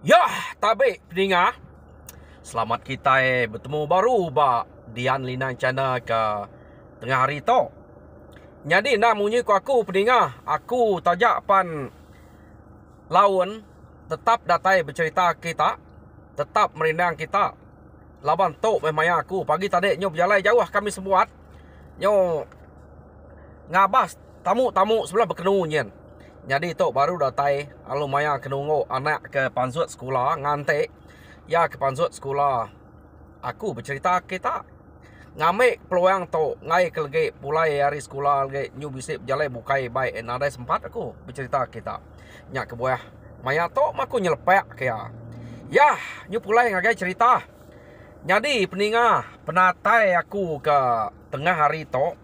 Yah, tabe peninga. Selamat kita bertemu baru ba Dian Lina Channel ke tengah hari tu. Jadi namunye ku aku peninga, aku tajak pan lawan tetap datai bercerita kita, tetap merindang kita. Laban tok memang aku pagi tadi nyo berjalan jauh kami sebuat. Nyo ngabas tamu-tamu sebelah berkenu nyen. Jadi tok baru datai alu maya kenungo anak ke pansut sekolah ngante. Ya ke pansut sekolah. Aku bercerita kita. Ngamek peluang to ngai kelege pulai hari sekolah lege nyu bisip berjalan bukai baik ada sempat aku bercerita kita. Nyak ke buah maya to maku nyelepek kaya. Yah, nyu pulai ngagai cerita. Jadi peninga penatai aku ke tengah hari to.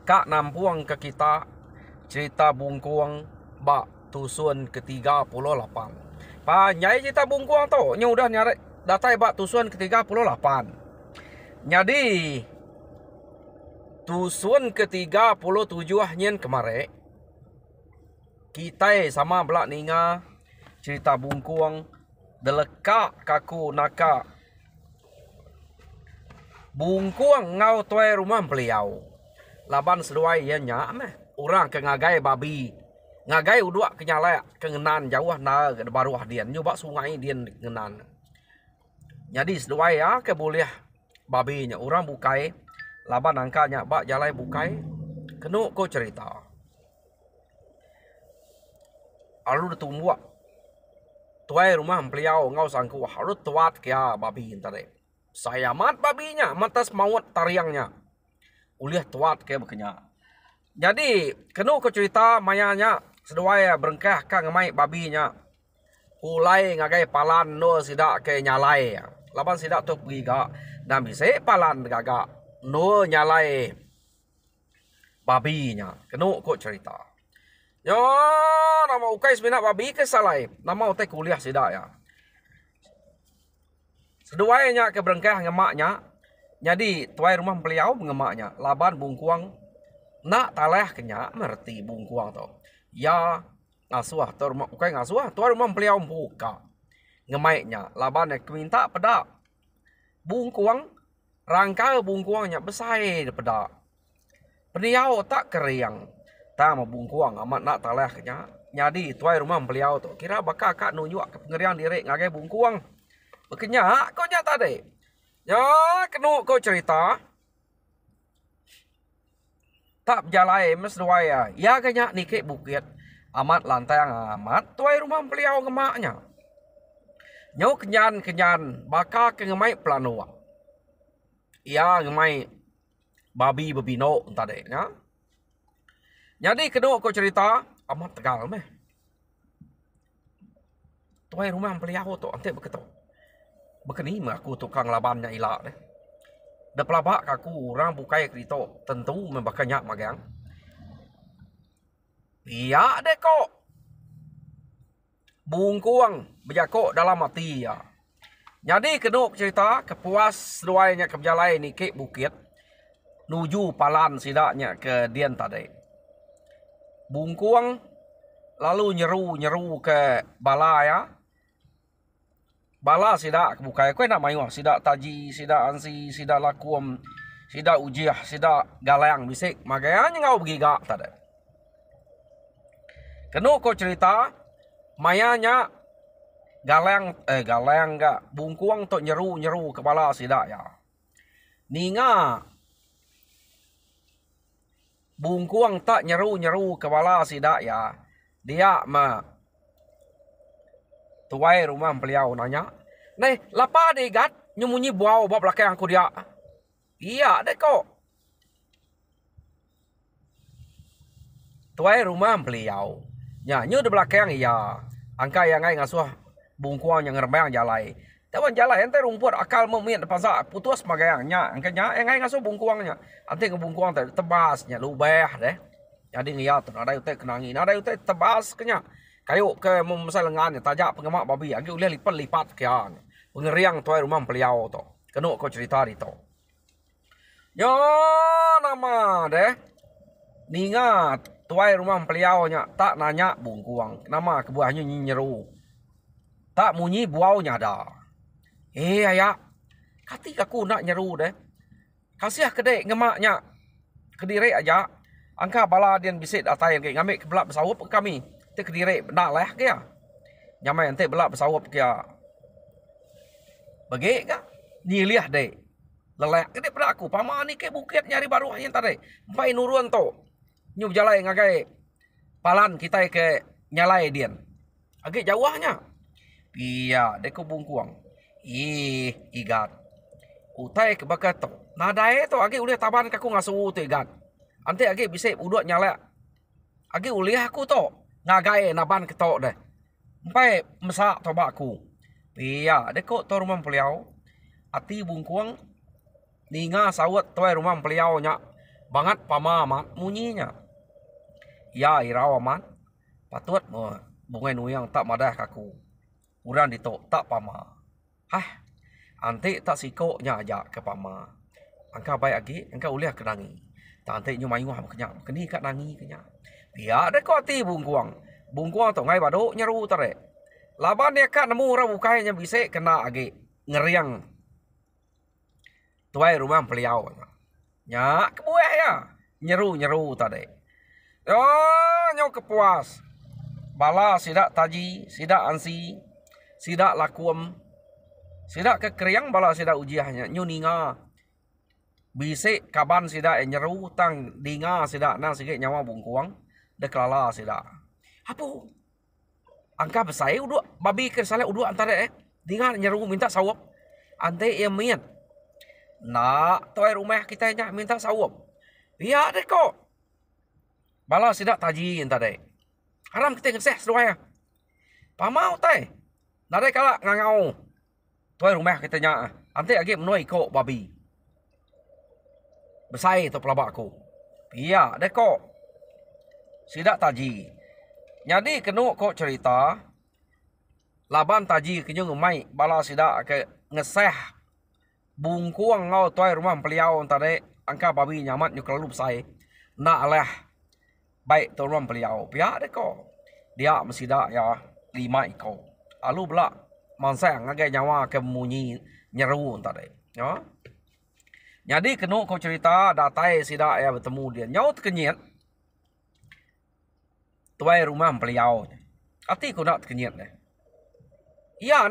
Kak nampuang ke kita cerita bungkuang bak tusun ke-38. Pa nyai cerita bungkuang tu nya udah nyari datai bak tusun ke-38. Jadi tusun ke-37 nyen kemare kita sama belak ninga cerita bungkuang delekak kaku naka bungkuang ngau tuai rumah beliau. Laban seluai ya nyak meh orang ke ngagai babi ngagai uduk kenyala kengenan jauh na baru dian nyoba sungai dian kengenan. Jadi seluai ya ke boleh babinya orang bukai laban angkanya bak jalai bukai kenu ko cerita. Alu tumbuak tuai rumah beliau ngau sangku harus tuat kia babi tadi. Saya mat babinya matas maut tariangnya. Uliah tuat ke bekenya. Jadi kenu ko cerita mayanya seduai berengkah ka ngamai babinya. Ulai ngagai palan no sidak ke nyalai. Laban sidak tu pergi gak dan bisa palan gagak no nyalai babinya. Kenu ko cerita. Yo nama ukai sebenak babi ke salai. Nama utai kuliah sidak ya. Seduainya ke berengkah ngemaknya. Jadi tuai rumah beliau mengemaknya. Laban bungkuang nak taleh kenya merti bungkuang tu. Ya ngasuah tu rumah ukai ngasuah tuai rumah beliau buka. Ngemaiknya. Laban nak minta pedak. Bungkuang rangka bungkuangnya besar pedak. Beliau tak keriang. Tak mau bungkuang amat nak taleh kenya. Jadi tuai rumah beliau tu kira bakal kak nunjuk ke pengerian diri ngagai bungkuang. Bekenya kau nyata deh. Ya, kenu kau cerita. Tak berjalai mes doaya. Ya kanya nikik bukit. Amat lantai amat. Tuai rumah beliau ngemaknya. Nyau kenyan. Baka ke ngemai pelanu. Ya ngemai babi bebino tadi. Ya. Jadi kenu kau cerita. Amat tegal meh. Tuai rumah beliau tu. Ante begitu. Begini aku tukang labannya ilak deh. Da pelabak aku orang bukai krito tentu membakannya magang. Iya deh kok. Bungkuang berjakok dalam mati ya. Jadi keduk cerita kepuas duanya ke berjalai ni ke bukit. Nuju palan sidaknya ke dian tadi. Bungkuang lalu nyeru ke bala ya. Bala sidak bukai kau nak mayu sidak taji sidak ansi sidak lakuam sidak ujiah sidak galang bisik makanya ngau pergi gak tadi. Kenu kau cerita mayanya galang gak bungkuang tok nyeru kepala sidak ya. Ninga bungkuang tak nyeru kepala sidak ya. Dia tuai rumah beliau nanya, "Nih, lapa deh gat nyemunyi buau bab belakang aku dia." Iya deh kok. Tuai rumah beliau. Ya, nyu di belakang iya. Angka yang ngai ngasuh bungkuang yang ngeremang jalai. Tawan jalai ente rumput akal memien pasal putus magayangnya. Angkanya ngai ngasuh bungkuangnya. Ante ke bungkuang tebasnya lubeh deh. Jadi ngiyat ada utek kenangin, ada utek tebas kenya. Kayu ke memasal lengan tajak pengemak babi agi uliah lipat kian. Pengeriang tuai rumah beliau tu. Kenu kau cerita di tu. Yo nama deh. Ningat tuai rumah beliau nya tak nanya bungkuang. Nama kebuahnya nyeru. Tak munyi buau nyada. Ayak. Kati aku nak nyeru deh. Kasih kedek ngemaknya. Kediri aja. Angka bala dian bisit atai ke ngambil ke belak bersawap kami. Te kediri nak lah ke. Nyamai ante belak bersawap ke. Bagi ke? Ni liah deh. Lelak kedek pada aku. Pama ni ke bukit nyari baru yang tadi. Empai nurun tu. Nyub jalai ngagai. Palan kita ke nyalai dian. Agak jauhnya. Iya, deko bungkuang. Igat. Utai ke bakat tu. Nadai tu agak uliah taban kaku ngasu tu igat. Ante agak bisa udut nyala. Agak uliah aku tu. Ngagai naban ketok deh. Sampai mesak toba aku. Iya, deko tu rumah peliau. Ati bungkuang. Ninga sawat tu rumah peliau nya. Bangat pama mat munyinya. Ya iraw aman. Patut bungai nuyang tak madah kaku. Uran ditok tak pama. Ante tak sikoknya aja ke pama. Angka baik lagi, angka uliah kenangi. Tak ante nyu mayu kenyak, keni kat nangi kenyak. Biar dek ti bungkuang. Bungkuang tu ngai baduk nyeru tare. Laban dia kat nemu orang bukainya bisa kena agi ngeriang. Tuai rumah peliau. Nyak kebuah ya. Nyeru tadi. Nyo kepuas. Bala sidak taji, sidak ansi, sidak lakuam, sidak kekeriang bala sidak ujiahnya. Nyu ninga. Bisik kaban sidak nyeru tang dinga sidak na sikit nyawa bungkuang. Deklala sidak. Apa? Angka besai uduk babi ke salah uduk antara dinga nyeru minta sawap. Ante ia mian. Nak tuai rumah kita nya minta sawap. Biar deh kok. Bala sidak taji entah deh. Haram kita ngeseh seruaya. Pamau tay. Nare kala ngangau. Tuai rumah kita nya. Ante agi menoi kok babi. Besai tu pelabak aku. Iya deh kok. Sidak taji. Jadi kena kok cerita. Laban taji kenyo ngemai. Bala sidak ke ngeseh. Bungkuang ngau tuai rumah peliau entah deh. Angka babi nyamat nyu kelalu besai. Nak lah. Baik tu rumah peliau. Pihak deh kok. Dia mesti dak ya 5 ekor. Alu belak mansang ngagai nyawa ke munyi nyeru tadi. Ya. Jadi kena kau cerita datai sidak ya bertemu dia. Nyau terkenyit. Tuai rumah peliau. Ati ku nak terkenyit deh. Iya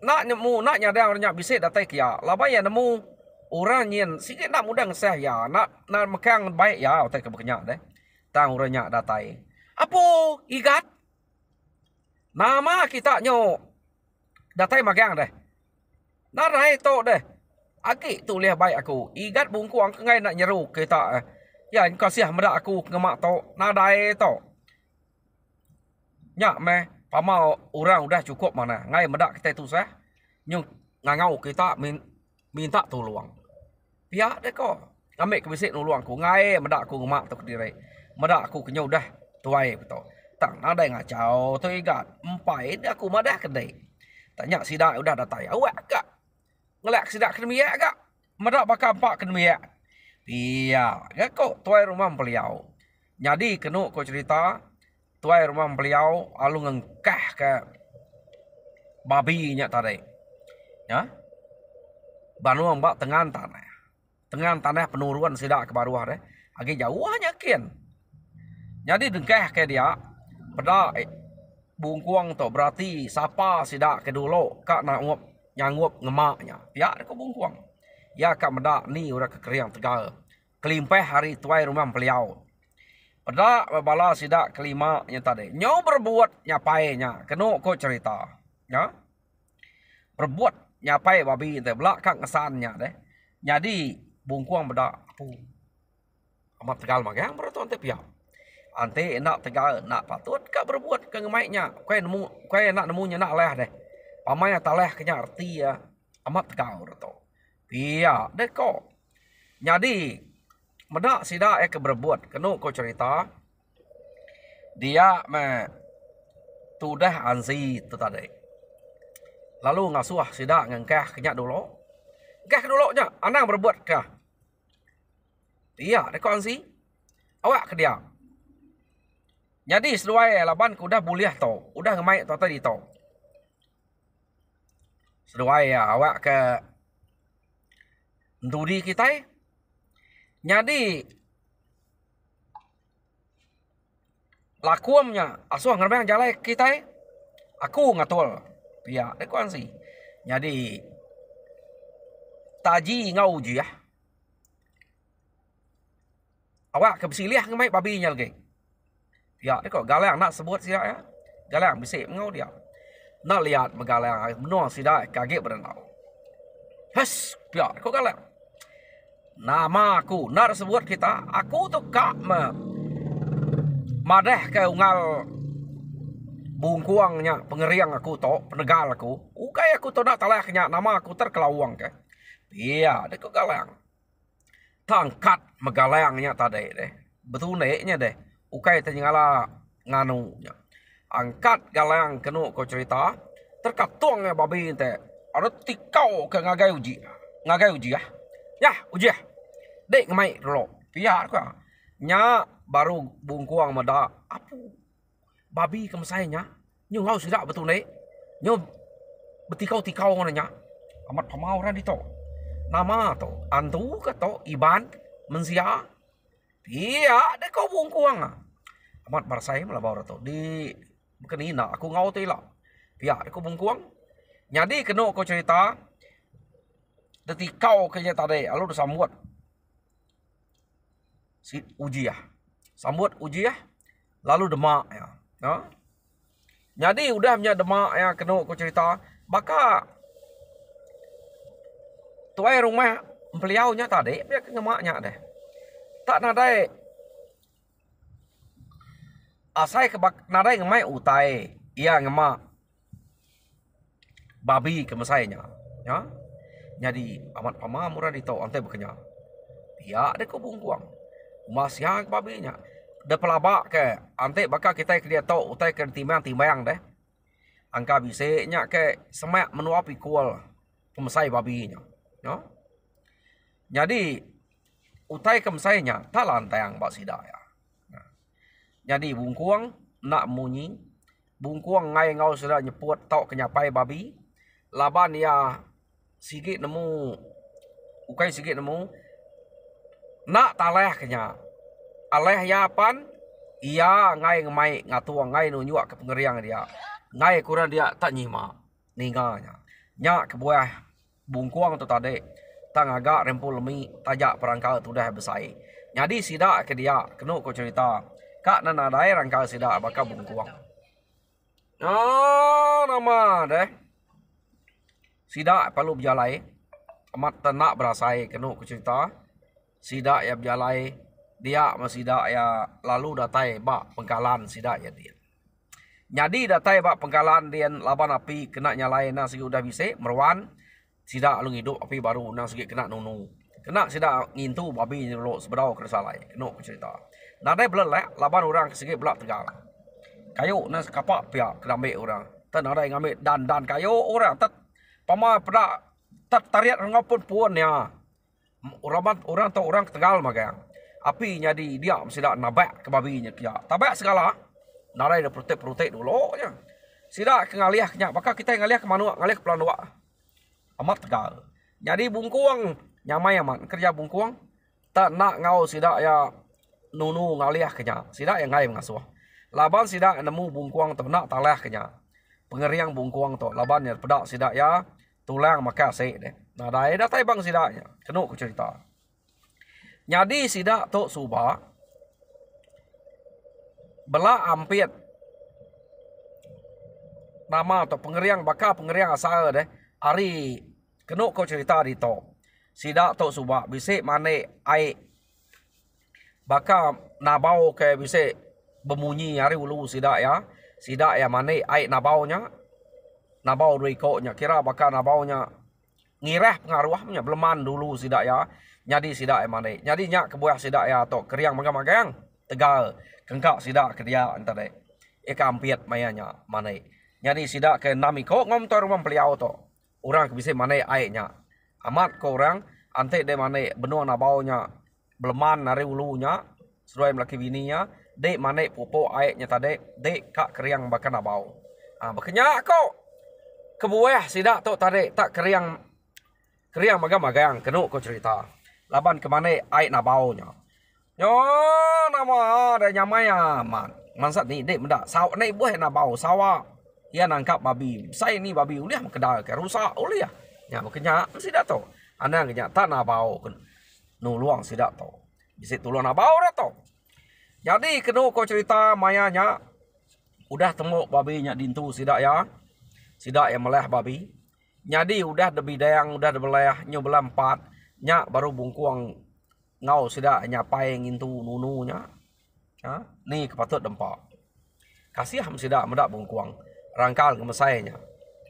nak nemu nak nyada orang bisa datai kia. Labai ya nemu orang nyen sikit nak mudah ngeseh ya. Nak mekang baik ya otak kebekenyak deh. Tang orangnya datai. Apa igat? Nama kita nyo datai magang deh. Narai to deh. Aki tu lihat baik aku. Igat bungkuang kengai nak nyeru kita. Ya kasih medak aku ngemak to. Nadai to. Nyak meh pama orang udah cukup mana. Ngai medak kita tu sah. Nyung ngangau kita minta tolong. Pihak deh kok. Ambil kebisik nuluang aku. Ngai medak aku ngemak to kediri. Medak aku kenyau dah tuai betul. Tak ada ngacau tu igat. Empai dia aku madah kedai. Tanya sidak udah datai. Awak kak. Ngelak sidak kedemiak kak. Medak bakal empak kedemiak. Iya. Ya kok tuai rumah peliau. Jadi kena kau cerita. Tuai rumah peliau. Alu ngengkah ke. Babi nya tadi. Ya. Banuang bak tengan tanah. Tengan tanah penuruan sidak ke bawah deh. Agi jauh hanya kian. Jadi dengkeh ke dia. Pada bungkuang tu berarti siapa sidak ke dulu. Kak nak nyangup ngemaknya. Pihak dia ke bungkuang. Ya kak medak ni udah kekeriang tegal. Kelimpeh hari tuai rumah peliau. Pada bala sidak kelima yang tadi. Nyau berbuat nyapainya. Kena kau cerita. Ya. Berbuat nyapai babi. Belak kak ngesannya deh. Jadi bungkuang bedak. Amat tegal magang beratuan te pihak. Ante nak tegal nak patut kak berbuat ke ngemaiknya. Kau nak nemunya nak leh deh. Pamanya tak leh kenya arti ya. Amat tegal beratu. Iya deh kok. Jadi medak sidak ke berbuat. Kena kau cerita. Dia tudah ansi tu tadi. Lalu ngasuh sidak ngengkah kenya dulu. Ngengkah dulu nya. Anang berbuat kah? Iya deh kok ansi. Awak ke dia. Jadi seluai laban ku dah buliah tau. Udah ngemai tau tadi tau. Seduai awak ke nduri kita. Jadi lakuamnya asuh ngerbang jalai kita. Aku ngatul. Pia dekuan sih. Jadi taji ngau ji ya. Awak ke bersiliah ngemai babi nyal ke. Ya, kok galang nak sebut sia ya. Galang bisik ngau dia. Nak lihat megalang menua sida kaget berenau. Has, ya, kok galang. Nama aku nak sebut kita, aku tu kak madah ke ungal bungkuangnya pengeriang aku to, penegal aku. Ukai aku to nak talaknya nama aku terkelawang ke. Iya, dia kok galang. Tangkat megalangnya tadi deh. Betul neknya deh. Ukai ternyala nganunya. Angkat galang kenu ko cerita. Terkatungnya babi ente. Ada tikau ke ngagai uji. Ngagai uji ya. Ya uji ya. Dek ngemai dulu. Biar ko. Nya baru bungkuang mada. Apa? Babi kemsainya. Nyu ngau sudah betul nek. Nyu betikau-tikau ngananya. Amat pamau ra dito. Nama to antu ke to iban mensia. Iya, dek kau bungkuang. Amat barsai melabau to di kenina aku ngau tu ila. Pia aku bungkuang. Jadi kena ko cerita detikau kerja tadi alu sambut. Si uji ya. Sambut uji ya. Lalu demak ya. Ha? Jadi udah punya demak ya kena ko cerita. Maka tuai rumah beliaunya tadi dia ngemaknya deh. Tak nadai asai kebak nadai ngemai utai. Ia ngemak babi kemesainya. Ya. Jadi amat pamamura dito ante bekenya. Dia ada ko bungkuang. Masih babinya. Da pelabak ke ante baka kita ke dia tau utai ke timbang deh. Angka bisenya ke semak menuapi kual kemesai babinya. Ya. Jadi utai kemsainya tak lantang bak sida ya. Nah. Jadi bungkuang nak munyi, bungkuang ngai ngau sudah nyeput tau kenyapai babi, laban ya sigit nemu, ukai sigit nemu, nak taleh kenya, aleh ya pan, ia ngai ngemai ngatuang ngai nunyuak ke pengeriang dia, ngai kurang dia tak nyima, ninganya, nyak kebuah bungkuang tu tadi. Tang agak rempul lemi tajak perangkal tu dah besai. Jadi sidak ke dia kena ko cerita. Kak nana dai rangkal sidak baka bungkuang. Oh, nama deh. Sidak perlu berjalai. Amat tenak berasai kena ko cerita. Sidak ya berjalai. Dia masih sidak ya lalu datai bak pengkalan sidak ya dia. Jadi datai bak pengkalan dia laban api kena nyalain nasi udah bisa merwan. Sida lu hidup api baru nang sikit kena nunu. Kena sida ngintu babi dulu sebedau kersalai. Kena cerita. Nadai belelek laban orang sikit belak tegal. Kayu nas kapak pihak kena ambil orang. Tan nadai ngambil dan kayu orang tet pama pada tariat ngapun puannya. Orang tu orang tegal magang. Api jadi dia sida nabak ke babinya kia. Tabak segala. Nadai dah protek dulu nya. Sida ngaliah nya maka kita ngaliah ke mana ngaliah ke pelan dua. Amat tegal. Jadi bungkuang nyamai amat kerja bungkuang tak nak ngau sidak ya nunu ngaliah kenya. Sidak yang ngai mengasuh. Laban sidak nemu bungkuang tu nak talah kenya. Pengeriang bungkuang tu laban ya pedak sidak ya tulang maka sek deh. Nah dai datai bang sidaknya. Kena ku cerita. Jadi sidak tu subah bela ampit nama tu pengeriang baka pengeriang asal deh. Hari kena kau cerita di to. Sidak tok subak bisik mane ai baka nabau ke bisik bemunyi hari ulu sidak ya. Sidak ya mane ai nabaunya. Nabau riko-nya kira baka nabaunya ngireh pengaruhnya beleman dulu sidak ya. Jadi sidak ya mane. Jadi nyak kebuah sidak ya tok keriang magang-magang tegal kengkak sidak ke dia entar deh. Eka ampiat mayanya mane. Jadi sidak ke namiko ngom to rumah beliau to. Orang bisa mana airnya. Amat ko orang ante de mana benua nabaunya beleman nari ulunya seruai melaki bininya de mana popo airnya tadi de kak keriang bahkan nabau. Bakanya ko kebuah sidak tok tarik tak keriang magang kenu ko cerita. Laban kemana ai na baunya. Yo nama ada nyamai aman. Mansat ni dek mendak saw nai buah na bau sawa. Ia nangkap babi. Saya ni babi uliah kedal ke rusak uliah. Nya makanya sidak tok. Ana kenya tak na bau nuluang sidak tok. Bisa tolong na bau dah tok. Jadi kenu ko cerita mayanya udah temu babi nya dintu sidak ya. Sidak yang meleh babi. Jadi udah debi dayang udah debeleh nyo belah 4 nya baru bungkuang ngau sidak nyapai ngintu nununya. Ha? Ni kepatut dempak. Kasih ham sidak medak bungkuang. Rangkal kemesainya.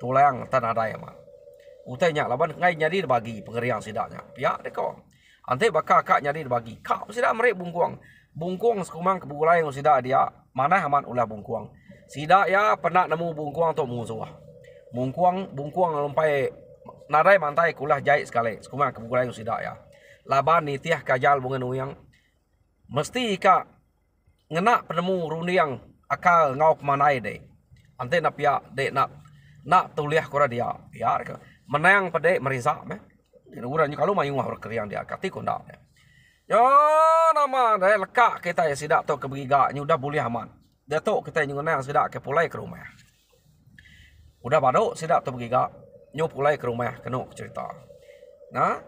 Tulang tanah daya mak. Utainya laban ngai nyadi bagi pengeriang sidaknya. Pihak deko. Ante bakal kak nyadi bagi. Kak sidak merik bungkuang. Bungkuang sekumang kebulai ng sidak dia. Mana aman ulah bungkuang. Sidak ya pernah nemu bungkuang tok musuh. Bungkuang lompai nadai mantai kulah jahit sekali. Sekumang kebulai ng sidak ya. Laban ni tiah kajal bungan uyang. Mesti kak ngenak penemu runiang akal ngau pemanai deh. Ante nak pihak dek nak tuliah kora dia. Pihak menang pada merisak meh. Urang kalau mayung hor keriang dia kati kondak. Yo nama dah lekak kita ya sidak tok ke begiga ni udah boleh aman. Dia tok kita nyunang sidak ke pulai ke rumah. Udah baduk sidak tok begiga nyu pulai ke rumah kenu cerita. Nah,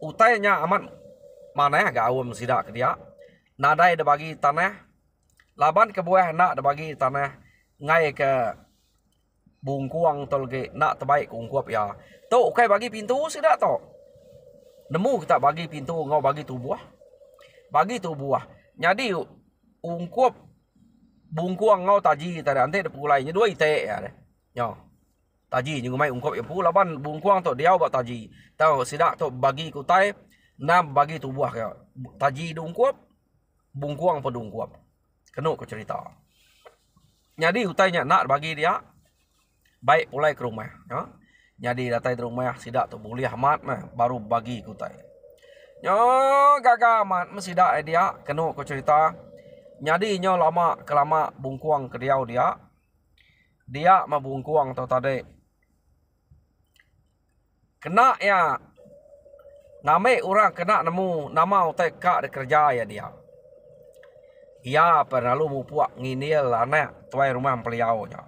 utainya aman mana agak awam sidak ke dia. Nadai dah bagi tanah. Laban ke buah nak dah bagi tanah ngai ke bungkuang tolge nak terbaik ungkuap ya. Tok kai bagi pintu sidak tok. Nemu kita bagi pintu ngau bagi tubuh. Bagi tubuh. Jadi ungkuap bungkuang ngau taji tadi ante de pulainya 2 ite ya deh. Yo. Taji nyung mai ungkuap ya pu laban bungkuang tok dia buat taji. Tahu sidak tok bagi kutai nam bagi tubuh ya. Taji dungkuap bungkuang pedungkuap. Kenu ko cerita. Jadi utainya nak bagi dia baik pulai ke rumah ya. Jadi datai ke rumah sidak tu boleh amat mah baru bagi kutai. Yo gagal amat mesidak dia kenu ko cerita. Jadi nyo lama kelama bungkuang ke dia dia mah bungkuang tu tadi. Kena ya name orang kena nemu nama utai kak de kerja ya dia. Ia perlu mupuak nginil anak tuai rumah peliaunya.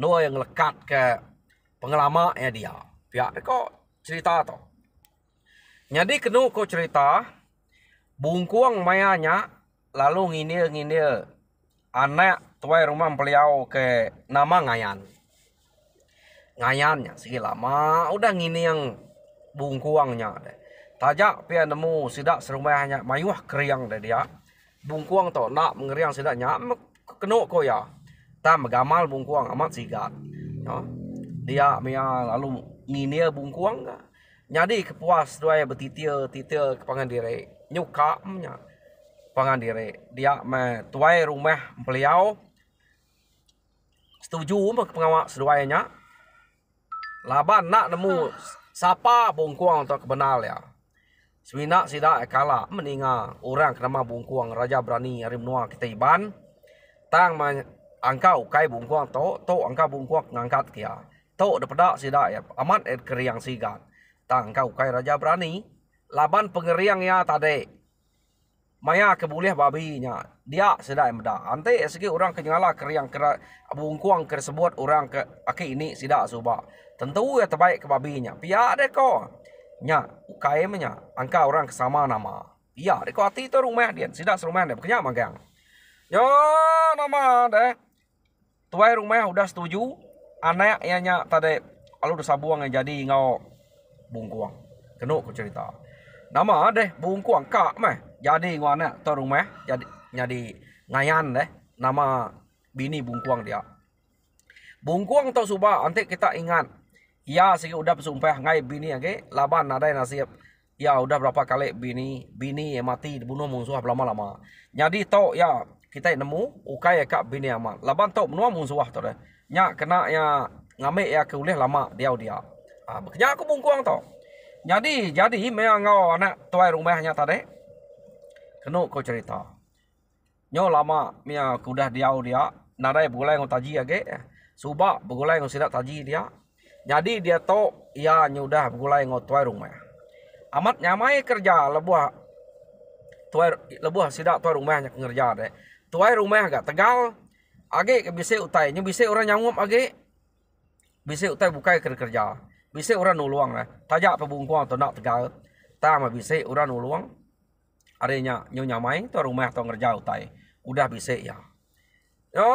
No yang lekat ke pengelama ya dia. Pihak kok cerita tu. Jadi kenu ko cerita bungkuang mayanya lalu nginil anak tuai rumah peliau ke nama ngayan. Ngayannya segi lama udah nginil bungkuangnya deh. Tajak pia nemu sidak serumahnya mayuah keriang deh dia. Bungkuang tu nak mengeriang sidaknya kenu ko ya. Ta megamal bungkuang amat sigat. Ya. Dia mia lalu nginil bungkuang ka. Jadi kepuas doai betitir ke pangan diri. Nyukapnya pangan diri. Dia me tuai rumah beliau setuju mak pengawak seduainya. Laban nak nemu siapa bungkuang tu kebenar ya. Sewinak sidak kala meninga orang kenama bungkuang Raja Berani Harim Noa kita iban. Tang angkau kai bungkuang to angkau bungkuang ngangkat kia. To daripada sidak ya amat keriang sigat. Tang angkau kai Raja Berani laban pengeriang ya tadi. Maya keboleh babinya. Dia sidak meda. Ante segi orang kenyala keriang bungkuang tersebut orang ke aki ini sidak subak. Tentu ya terbaik ke babinya. Pihak deh ko. Nya ukaimnya angka orang kesama nama. Iya, deko hati itu rumah dia. Sidak serumah dia bekenya magang. Yo nama deh. Tuai rumah udah setuju. Anak nya tadi kalau udah sabuang yang jadi ngau bungkuang. Kenu ku cerita. Nama deh bungkuang kak mah. Jadi ngau anak tu rumah jadi ngayan deh nama bini bungkuang dia. Bungkuang tu subah nanti kita ingat. Ya sih udah bersumpah ngai bini age laban ada nasib. Ya udah berapa kali bini yang mati dibunuh musuh lama-lama. Jadi tau ya kita nemu ukai kak bini amat. Laban tau menua musuh tu dah. Nya kena ya ngambil ya keulih lama dia. Bekenya aku bungkuang tau. Jadi memang ngau anak tuai rumahnya tadi. Kenu ko cerita. Nyo lama mia kudah dia. Nadai begulai ngau taji age. Subak begulai ngau sidak taji dia. Jadi dia to ya nyudah gulai ngotuai rumah. Amat nyamai kerja lebuh tuai lebuh sidak tuai rumahnya kerja deh. Tuai rumah agak tegal. Age ke bise utai, nya bise orang nyanggup age. Bise utai bukai kerja. Bise orang nuluang lah. Tajak pebungkuang tu nak tegal. Ta mah bise orang nuluang. Arenya nyu nyamai tuai rumah tu ngerja utai. Udah bise ya. Yo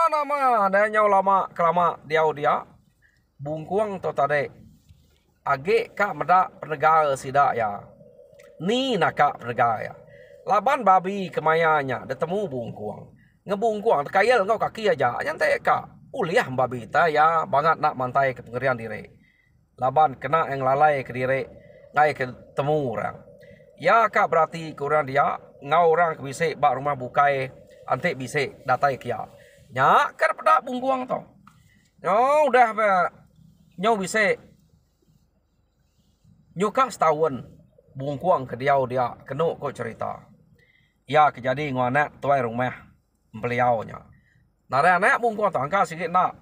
nama ada nyau lama kelama dia. Bungkuang tu tadi. Age kak medak penegara sidak ya. Ni nak kak penegara ya. Laban babi kemayanya detemu bungkuang. Ngebungkuang kayal engkau kaki aja. Nyantai kak. Uliah babi ta ya banget nak mantai ke pengerian diri. Laban kena yang lalai ke diri. Ngai ketemu orang. Ya kak berarti kurang dia. Ngau orang ke bisik bak rumah bukai. Antik bisik datai kia. Nyak kan pedak bungkuang tu. Nyo udah nyau bisik. Nyuka setahun. Bungkuang ke dia kena kau cerita. Ya kejadi nganak tuai rumah. Beliaunya. Nara anak bungkuang tu angka sikit nak.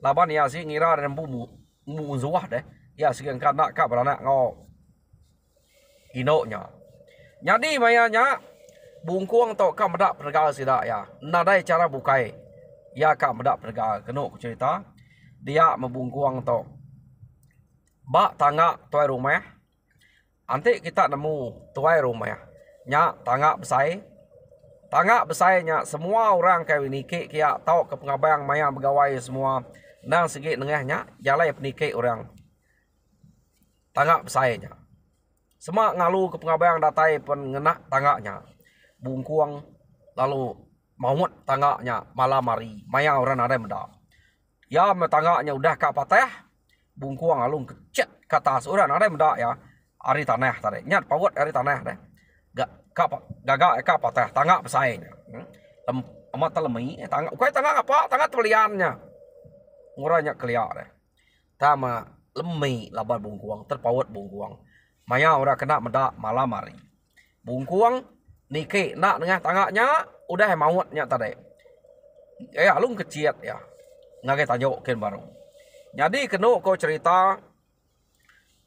Laban ya si ngira dan mu zuah deh. Ya sikit angka nak kak beranak ngau. Inoknya. Jadi mayanya bungkuang tu kak medak pergala sidak ya. Nadai cara bukai. Ya kak medak pergala kena ku cerita. Dia membungkuang tu. Bak tangga tuai rumah. Nanti kita nemu tuai rumah. Nyak tangga besai. Tangga besainya semua orang kayak nikik kia tahu ke pengabang maya pegawai semua. Nang sikit nengahnya jalai penikik orang. Tangga besainya. Semua ngalu ke pengabang datai pengenak tangganya. Bungkuang lalu maut tangganya malam hari. Maya orang ada mendak. Ya tangganya udah kak patah. Bungkuang lalu kecet ke atas orang ada mendak ya. Hari tanah tadi. Nyat pawat hari tanah deh. Gagak kak patah tangga besainya. Amat telemi tangga. Kau tangga apa? Tangga teliannya. Nguranya keliar deh. Tama lemi laban bungkuang terpawat bungkuang. Maya orang kena mendak malam hari. Bungkuang niki nak dengan tangganya udah mautnya tadi. Ya alung kecil ya. Ngagai tajokin baru. Jadi kena kau cerita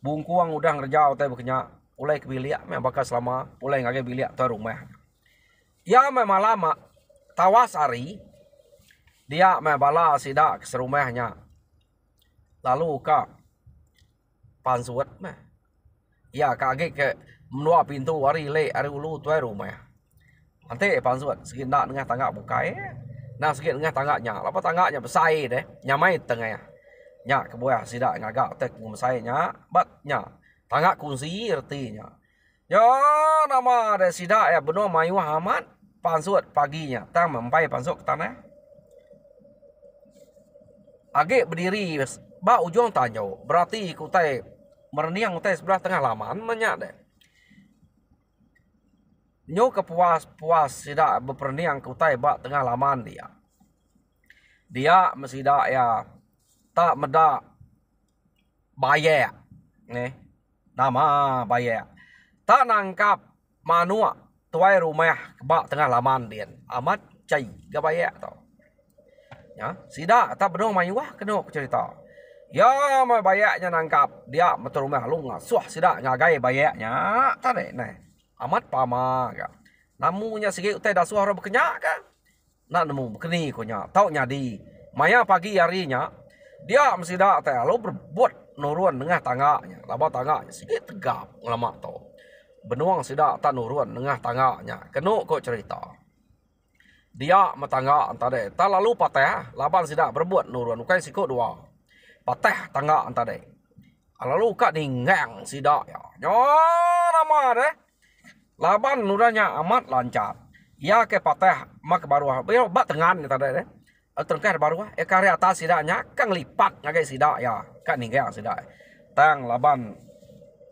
bungkuang udah ngerjau teh bekenya. Ulai ke bilik memang bakal selama ulai ngage bilik tu rumah. Ya memang lama tawas hari dia membala sidak ke serumahnya. Lalu kak pansuat mah. Ya kage ke menua pintu hari le hari ulu tu rumah. Nanti pansuat sikit nak dengan tangga bukai. Nah sikit dengan tangganya. Lapa tangganya besai deh. Nyamai tengah. Nya kebuah sidak ngagak tek ngumsainya batnya. Tangga kunci artinya. Ya nama ada sidak ya benar mayu amat pansut paginya. Tang mempai pansut ke tanah. Age berdiri ba ujung tanjau. Berarti kutai merniang kutai sebelah tengah laman menyak deh. Nyo kepuas sidak berperniang kutai ba tengah laman dia. Dia mesidak ya tak medak bayar. Nih. Nama bayar. Tak nangkap manua tuai rumah kebak tengah laman dia. Amat cai ga bayar tau. Ya, sida tak benar mayuah kena cerita. Ya mai bayarnya nangkap dia betul rumah lu ngasuh sida ngagai bayarnya tadi nah. Amat pama ga. Namunya sikit utai dah suara berkenyak ka. Nak nemu keni konya. Tau nyadi. Maya pagi harinya dia mesti dak teh lu berbuat nurun tengah tangganya. Laba tangganya sikit tegap lama tu. Benuang sidak tak nurun tengah tangganya. Kena kau cerita. Dia matangga antara tak lalu patah. Laban sidak berbuat nurun. Bukan sikut dua. Patah tangga antara. Lalu kak ningang sidak ya. Nyo nama deh. Laban nuranya amat lancar. Ya ke patah mak baru. Biar bak tengan tadi deh. Tengkar baru karya atas sidaknya kang lipat ngagai sidak ya kan ninggal sidak tang laban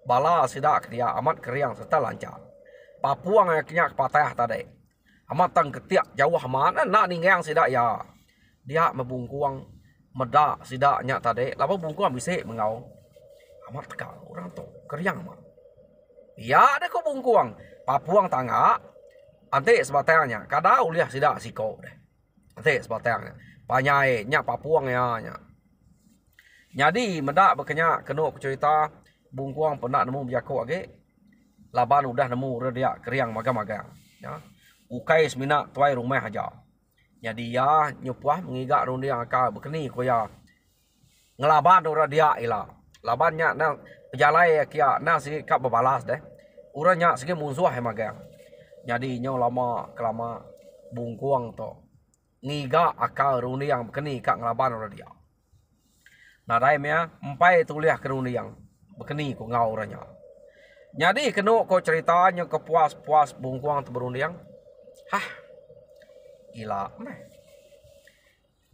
bala sidak dia amat keriang serta lancar papuang yang kenyak patah tadi amat tang ketiak jauh mana nak ninggal sidak ya dia membungkuang medak sidaknya tadi lapa bungkuang bisa mengau amat tekal orang tu keriang mah ya ada kau bungkuang papuang tangga ante sebatangnya kada uliah sidak siko deh. Nanti sebatang panyai nyak papuang ya nya. Jadi mendak berkenyak kena cerita bungkuang pernah nemu biako age. Laban udah nemu dia keriang magang-magang. Ya. Ukai semina tuai rumah aja. Jadi ya nyupuah mengigak rundiang akal berkeni ko ya. Ngelaban ora dia ila. Labannya na pejalai kia na si kap berbalas deh. Uranya segi musuh magang. Jadi nyo lama kelama bungkuang to. Ngiga akal rundiang berkeni kak ngelaban ora dia. Nah daimnya empai tuliah kerundiang berkeni ko ngau orangnya. Jadi kena ko ceritanya kepuas-puas bungkuang tu berundiang. Hah. Gila meh.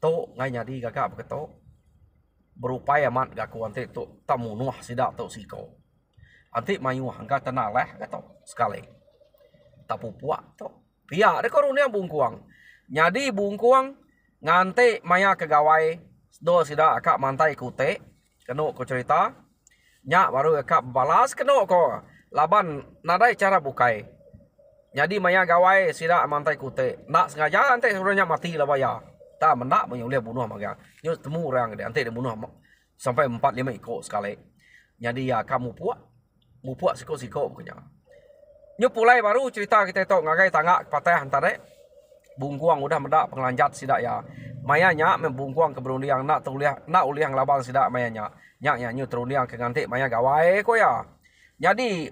To ngai nyadi gagak begitu. Berupaya mat gaku ante tu tamu nuah sidak tu siko. Ante mayu angka tenang leh kata sekali. Tapu puak tu. Pia de ko rundiang bungkuang. Nyadi bungkuang ngante maya kegawai do sidak akak mantai kute. Kena ko cerita. Nyak baru akak balas kena ko laban nadai cara bukai. Jadi maya gawai sida mantai kute. Nak sengaja ante sebenarnya mati lah baya. Tak mendak menyulia bunuh maga. Nyo temu orang dia ante dia bunuh sampai 4-5 ekor sekali. Jadi ya kamu puak siko-siko punya. Nyo pulai baru cerita kita tok ngagai tangak patah antare. Bungkuang udah mendak pengelanjat sida ya. Mayanya membungkuang ke berundiang nak uliang laban sida mayanya. Nyak nyu terundiang ke ngantik maya gawai ko ya. Jadi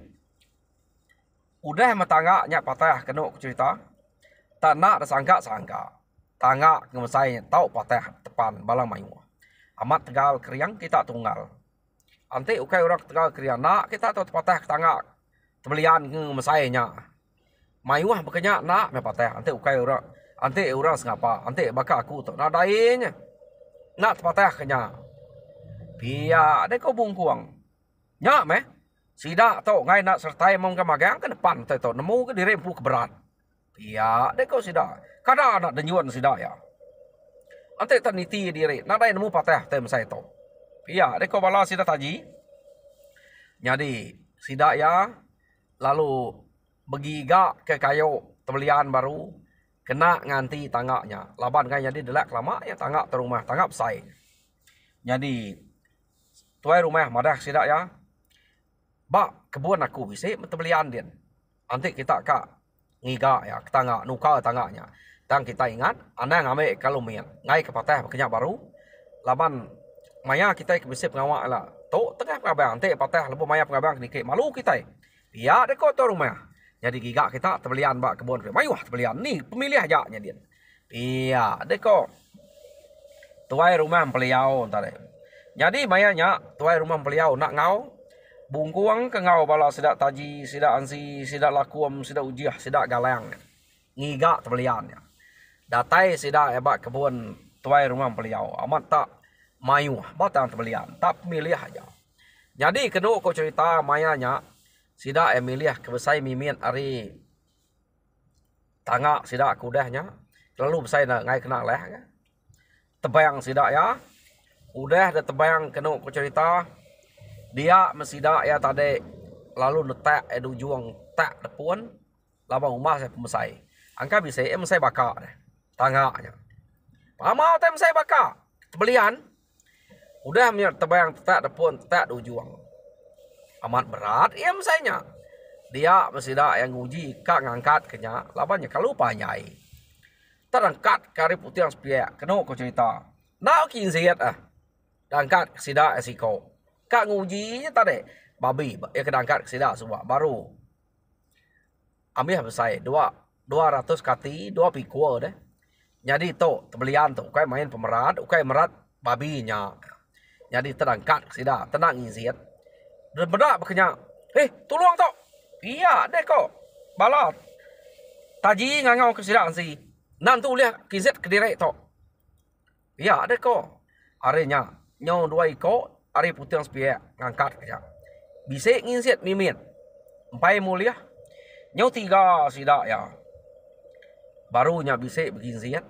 udah matangga nyak patah kena cerita. Tak nak sangka. Tangga ngemesai tau patah depan balang mayu. Amat tegal keriang kita tunggal. Ante ukai orang tegal keriang nak kita tau patah tangga. Tebelian ngemesai nya. Mayuah bekenya nak me patah ante ukai orang. Ante orang sengapa. Ante baka aku tu nadainya. Nak patah kenya. Pia de ko bungkuang. Nyak meh. Sida to ngai nak sertai mong kamagang ke depan to nemu ke dirempu keberat. Pia de ko sida. Kada nak denyuan sida ya. Ante taniti diri nadai nemu patah tem saya to. Pia de ko bala sida taji. Jadi sida ya lalu begiga ke kayu tebelian baru kena nganti tanggaknya. Laban kan jadi delak lama ya tanggak terumah tanggap sai. Jadi tuai rumah madah sida ya. Bak kebun aku bisa metebelian dia. Nanti kita kak ngiga ya tangga nuka tangganya. Dan kita ingat anda ngambil kalumian ngai ke patah kenyak baru. Laban maya kita bisa pengawak lah. To tengah pengabang nanti patah lepas maya pengabang dikit malu kita. Biar deko tu rumah. Jadi giga kita tebelian bak kebun. Mayuah tebelian ni pemilih aja nya dia. Iya deko. Tuai rumah peliau tadi. Jadi mayanya tuai rumah peliau nak ngau. Bungkuang ke ngau bala sidak taji, sidak ansi, sidak lakuam, sidak ujiah, sidak galang. Ngiga tebeliannya. Datai sidak ebak kebun tuai rumah peliau. Amat tak mayu batang tebelian. Tak milih aja. Jadi kena ko cerita mayanya sidak milih kebesai mimin ari tangak sidak kudahnya. Lalu besai nak ngai kena leh. Tebayang sidak ya. Udah ada tebayang kena ko cerita. Dia mesida ya tadi lalu netak edu juang tak depuan labang rumah saya pemesai. Angka bisa mesai baka tangaknya. Pamau tem mesai baka tebelian. Udah mir tebayang tak depuan tak du juang. Amat berat ia mesainya. Dia mesida yang nguji kak ngangkat kenya labannya kalau panyai. Terangkat kari putih yang sepiak kena ko cerita. Nak kinsiat Angkat sida esiko. Kak ngujinya tadi babi ya kedangkat sida semua baru ambil besar 200 kati 2 pikul deh. Jadi to tebelian tu ukai main pemerat ukai merat babinya. Jadi terangkat sida tenang izin. Dan bedak berkenyak. Tolong to. Iya deh kok. Balat. Taji ngangau ke sida si. Nan tu lihat kizet ke direk to. Iya deh kok. Arenya nyau 2 ikut ari putih yang sepiak ngangkat aja. Bisa nginsit mimin. Empai mulia. Nyau 3 sida ya. Barunya bisa bikin siat.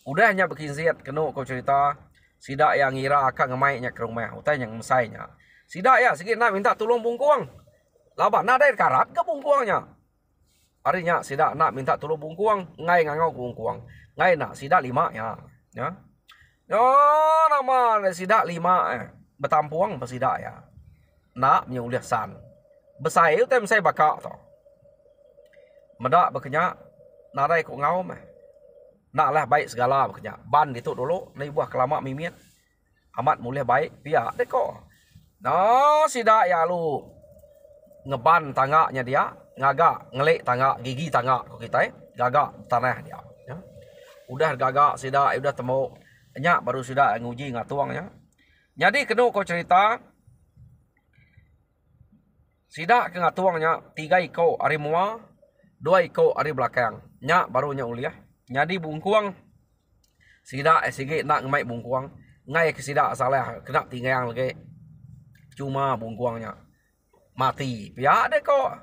Udahnya bikin siat kena kau cerita. Sida yang ngira akan ngemaiknya ke rumah. Utai yang mesainya. Sida ya sikit nak minta tolong bungkuang. Laban nak dari karat ke bungkuangnya. Harinya sida nak minta tolong bungkuang. Ngai ngangau bungkuang. Ngai nak sida 5 ya. Ya. Yo nama Kadang sidak 5 bertampuang bersidak ya. Nak punya uliah san. Besai itu tem saya bakak tau. Medak berkenyak narai kok ngau meh. Nak lah baik segala berkenyak. Ban itu dulu ni buah kelamak mimit. Amat mulia baik pihak dek kok. No sidak ya lu ngeban tangaknya dia, ngagak ngelik tangak gigi tangak kok kita gagak tanah dia. Ya. Udah gagak sidak udah temu nyak baru sidak nguji ngatuangnya. Jadi kena kau cerita sidak ke ngatuangnya 3 ekor ari mua, 2 ekor ari belakang. Nyak barunya uliah. Jadi bungkuang sidak sige nak ngemai bungkuang. Ngai ke sidak salah kena tinggal lagi. Cuma bungkuangnya mati. Pihak dek kok.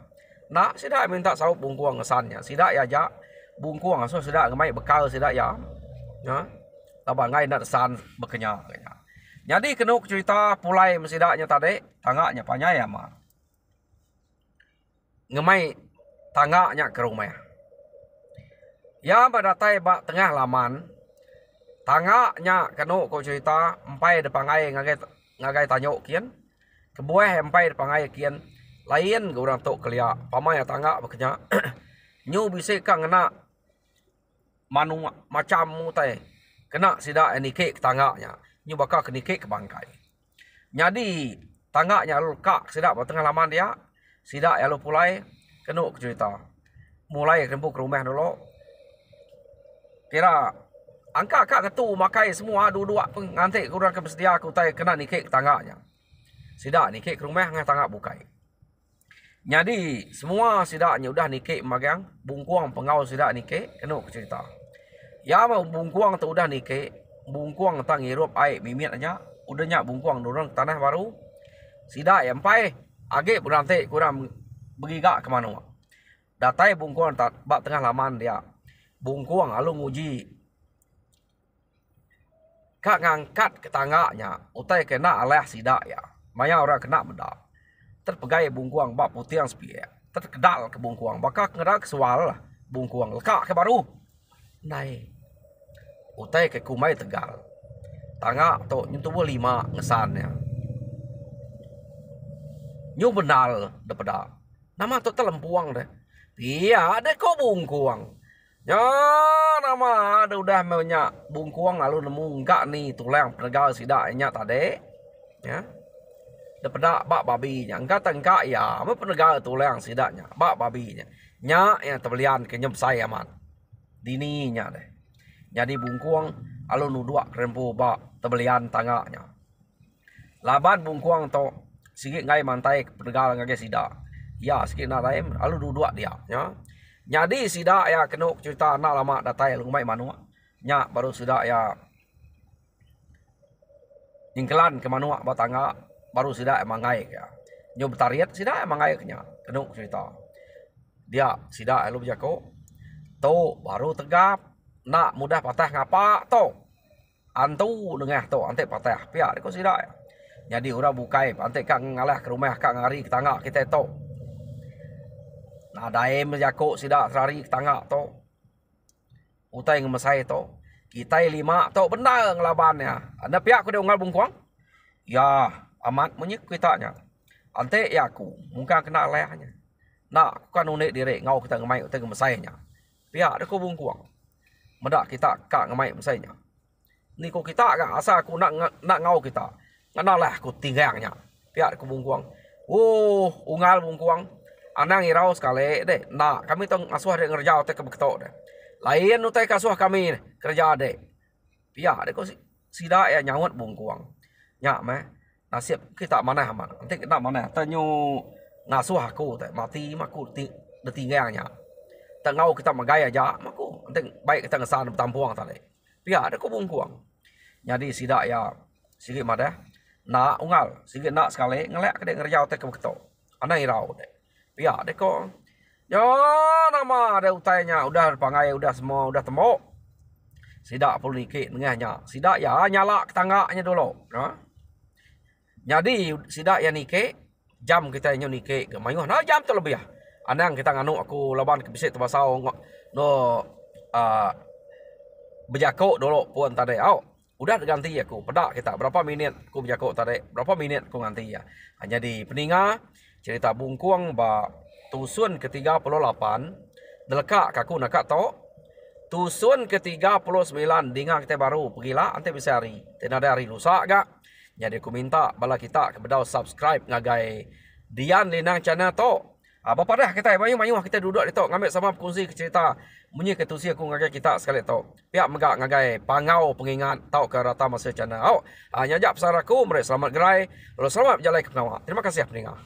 Nak sidak minta saup bungkuang ngesannya. Sidak ya jak bungkuang so sidak ngemai bekal sidak ya. Ya. Tabang ngai nak san bekenyak. Jadi kena cerita pulai mesidaknya tadi tangaknya panyai mah. Ngemai tangaknya ke rumah. Ya badatai bak tengah laman. Tangaknya kena kau cerita empai depan ngai ngagai tanyok kian. Kebuah empai depan ngai kian. Lain ke orang tok kelia. Pamai tangak bekenyak. Nyu bisa kang ngena manu macam mutai. Kena sidak nikik tangaknya. Nyu bakal kenikik ke bangkai. Jadi tangaknya lu kak sidak pada tengah laman dia. Sidak ya lu pulai kena cerita. Mulai kempu ke rumah dulu. Kira angka kak ketu makai semua dua-dua pengantik kurang kebersedia aku tai kena nikik tangaknya. Sidak nikik ke rumah dengan tangak bukai. Jadi semua sidaknya udah nikik magang bungkuang pengau sidak nikik kena cerita. Ya mau bungkuang tu udah nikik, bungkuang tang hirup air mimit aja, udahnya bungkuang dorong tanah baru. Sidak empai age berantik kurang begigak ke mana. Datai bungkuang tak bak tengah laman dia. Bungkuang lalu nguji kak ngangkat ke tangaknya, utai kena alah sidak ya. Maya orang kena bedak. Terpegai bungkuang bak putih yang sepi. Terkedal ke bungkuang, bakal ngerak sual lah bungkuang lekak ke baru. Nai. Utai ke kumai tegal. Tangak tu nyentuh 5 ngesannya. Nyu benal daripada. Nama tu telempuang deh. Iya, ada kau bungkuang. Ya, nama ada udah banyak bungkuang lalu nemu enggak nih tulang penegal sidaknya tadi. Ya. Daripada bak babinya. Enggak tengkak ya, apa penegal tulang sidaknya. Bak babinya. Nyak yang terbelian kenyep saya man. Dininya deh. Jadi bungkuang lalu nuduk rempu bak terbelian tangaknya. Laban bungkuang to sikit ngai mantai penegal ngage sidak. Ya, sikit nak lain lalu duduk dia, ya. Jadi sidak ya kena cerita anak lama datai lumai manua. Nyak baru sidak ya ingkelan ke manua batangga baru sidak emang ngai ya. Nyo betariat sidak emang ngai nya. Kena cerita. Dia sidak lu berjako. To baru tegap nak mudah patah ngapa to. Antu dengah to ante patah pihak ko sidak. Jadi orang bukai ante kang ngalah ke rumah kang ngari ke tangga kita to. Nah daim jako sidak terari ke tangga to. Utai ngemesai to. Kita 5 to benar ngelabannya. Anda pihak ku dia ungal bungkuang? Ya amat menyik kitanya. Ante ya aku mungkin kena lehnya. Nak kan unik diri ngau kita ngemai utai ngemesainya. Pihak dia ku bungkuang. Medak kita kak ngemai mesainya. Ni ko kita kak asa aku nak ngau kita. Ngana lah ku tinggangnya. Pihak ku bungkuang. Oh, ungal bungkuang. Anang irau sekali deh. Nak kami tong asuh dek ngerjau tek kebeketok deh. Lain utai kasuh kami kerja dek. Pihak dek ko sidak ya nyawat bungkuang. Nyak meh nasib kita mana aman. Nanti kita mana tanyo ngasuh aku teh mati maku detinggangnya. Tengau kita magaya aja maku penting baik kita ngesan tampuang tadi. Pihak ada ko bungkuang. Jadi sidak ya sikit madah nak ungal sikit nak sekali ngelek ke ngerjau tek kebeketok. Ana irau dek. Pihak dek ko. Ya nama ada utainya udah pangai udah semua udah tembok. Sidak perlu dikit tengahnya. Sidak ya nyala ke tangganya dulu, nah. Jadi sidak ya nike jam kita nyo nike ke mayuh nah jam tu lebih ya. Anang kita nganu aku laban ke bisik tebasau no berjakok dulu pun tadi au. udah ganti aku. Pedak kita berapa minit aku berjakok tadi. Berapa minit aku ganti ya. Jadi peninga cerita bungkuang ba tusun ke-38 delekak kaku nak tok. Tusun ke-39 dengar kita baru pergilah ante bisa hari. Tidak ada hari lusa gak. Jadi aku minta bala kita kepada subscribe ngagai Dian Linang channel tok. Bapa dah kita mayuh kita duduk di tok ngambil sama kongsi cerita munyi ketusi aku ngagai kita sekali tok. Pihak megak ngagai pangau pengingat tok ke rata masa channel. Nyajak pesan aku mereka selamat gerai. Lalu selamat berjalan ke penawak. Terima kasih pendengar.